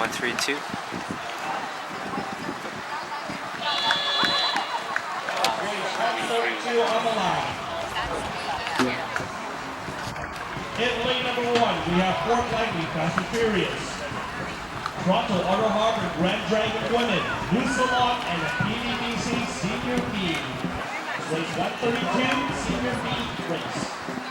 132. Race 132 on the line. In lane number 1, we have Fort Langley, Fast and Furious. Toronto Auto Harbor Grand Dragon Women, New Salon, and the PBBC Senior B. Race 132, Senior B race.